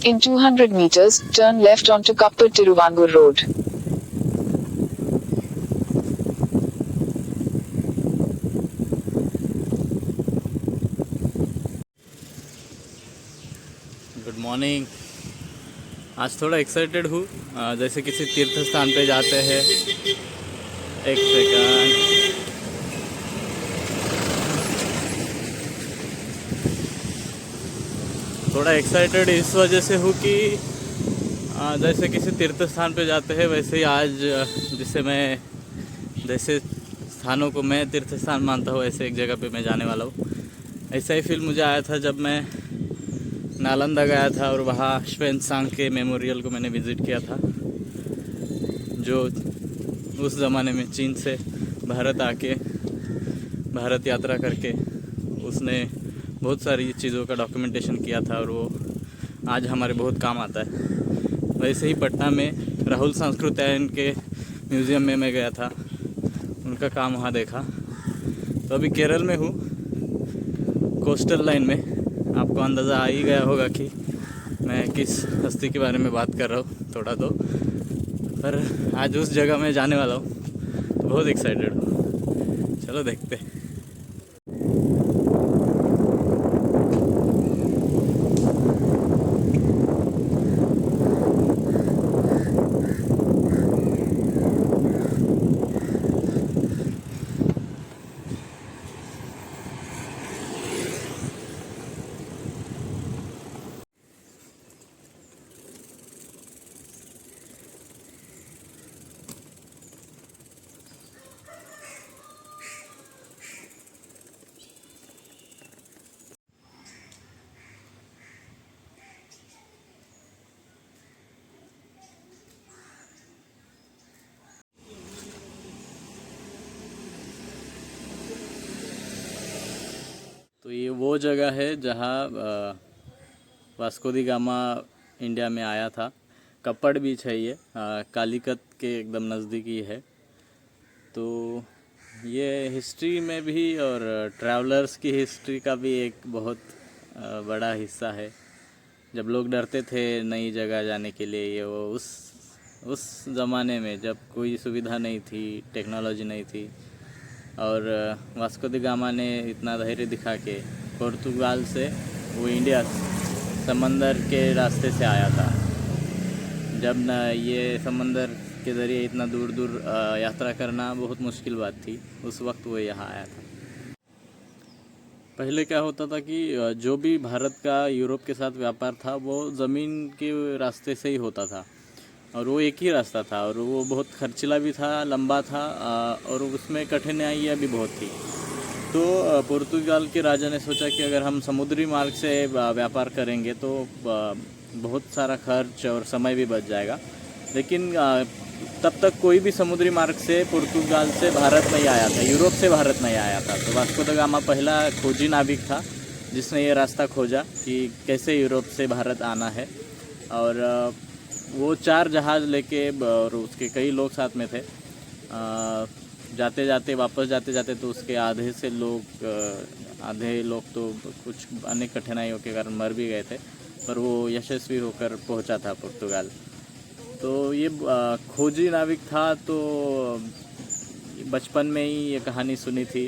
In 200 meters, turn left onto Kappad Tiruvangur Road. Good morning. आज थोड़ा excited हूँ, जैसे किसी तीर्थ स्थान पे जाते हैं। एक सेकंड। थोड़ा एक्साइटेड इस वजह से हूँ कि जैसे किसी तीर्थ स्थान पे जाते हैं वैसे ही आज जैसे स्थानों को मैं तीर्थ स्थान मानता हूँ, ऐसे एक जगह पे मैं जाने वाला हूँ। ऐसा ही फील मुझे आया था जब मैं नालंदा गया था और वहाँ श्वेनसांग के मेमोरियल को मैंने विज़िट किया था, जो उस ज़माने में चीन से भारत आके भारत यात्रा करके उसने बहुत सारी चीज़ों का डॉक्यूमेंटेशन किया था और वो आज हमारे बहुत काम आता है। वैसे ही पटना में राहुल सांस्कृत्यायन के म्यूज़ियम में मैं गया था, उनका काम वहाँ देखा। तो अभी केरल में हूँ, कोस्टल लाइन में। आपको अंदाज़ा आ ही गया होगा कि मैं किस हस्ती के बारे में बात कर रहा हूँ थोड़ा तो, पर आज उस जगह में जाने वाला हूँ तो बहुत एक्साइटेड हूँ। चलो देखते हैं। तो ये वो जगह है जहाँ वास्को दी गामा इंडिया में आया था। कप्पड़ बीच है ये, कालीकत के एकदम नज़दीकी है। तो ये हिस्ट्री में भी और ट्रैवलर्स की हिस्ट्री का भी एक बहुत बड़ा हिस्सा है। जब लोग डरते थे नई जगह जाने के लिए, ये वो उस ज़माने में जब कोई सुविधा नहीं थी, टेक्नोलॉजी नहीं थी, और वास्को दी गामा ने इतना धैर्य दिखा के पुर्तगाल से वो इंडिया समंदर के रास्ते से आया था। जब न ये समंदर के ज़रिए इतना दूर दूर यात्रा करना बहुत मुश्किल बात थी, उस वक्त वो यहाँ आया था। पहले क्या होता था कि जो भी भारत का यूरोप के साथ व्यापार था वो ज़मीन के रास्ते से ही होता था, और वो एक ही रास्ता था और वो बहुत खर्चीला भी था, लंबा था, और उसमें कठिनाइयाँ भी बहुत थी। तो पुर्तगाल के राजा ने सोचा कि अगर हम समुद्री मार्ग से व्यापार करेंगे तो बहुत सारा खर्च और समय भी बच जाएगा। लेकिन तब तक कोई भी समुद्री मार्ग से पुर्तगाल से भारत नहीं आया था, यूरोप से भारत नहीं आया था। तो वास्को द गामा पहला खोजी नाविक था जिसने ये रास्ता खोजा कि कैसे यूरोप से भारत आना है। और वो 4 जहाज़ लेके और उसके कई लोग साथ में थे। वापस जाते जाते तो उसके आधे लोग तो कुछ अनेक कठिनाइयों के कारण मर भी गए थे, पर वो यशस्वी होकर पहुंचा था पुर्तगाल। तो ये खोजी नाविक था। तो बचपन में ही ये कहानी सुनी थी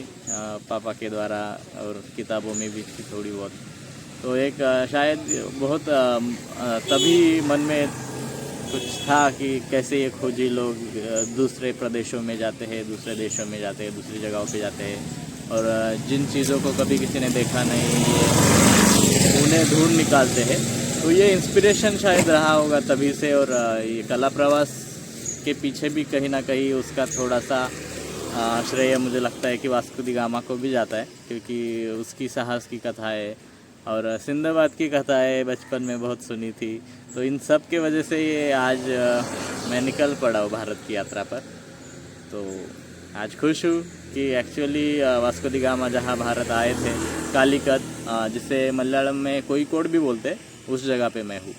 पापा के द्वारा, और किताबों में भी थी थोड़ी बहुत। तो एक शायद बहुत तभी मन में कुछ था कि कैसे ये खोजी लोग दूसरे प्रदेशों में जाते हैं, दूसरे देशों में जाते हैं, दूसरी जगहों पे जाते हैं, और जिन चीज़ों को कभी किसी ने देखा नहीं ये उन्हें ढूंढ निकालते हैं। तो ये इंस्पिरेशन शायद रहा होगा तभी से। और ये कला प्रवास के पीछे भी कहीं ना कहीं उसका थोड़ा सा श्रेय मुझे लगता है कि वास्को दी गामा को भी जाता है, क्योंकि उसकी साहस की कथाएँ और सिंदबाद की कथाएँ बचपन में बहुत सुनी थी। तो इन सब के वजह से ये आज मैं निकल पड़ा हूँ भारत की यात्रा पर। तो आज खुश हूँ कि एक्चुअली वास्को दी गामा जहाँ भारत आए थे, कालीकत, जिसे मलयालम में कोई कोड भी बोलते, उस जगह पे मैं हूँ।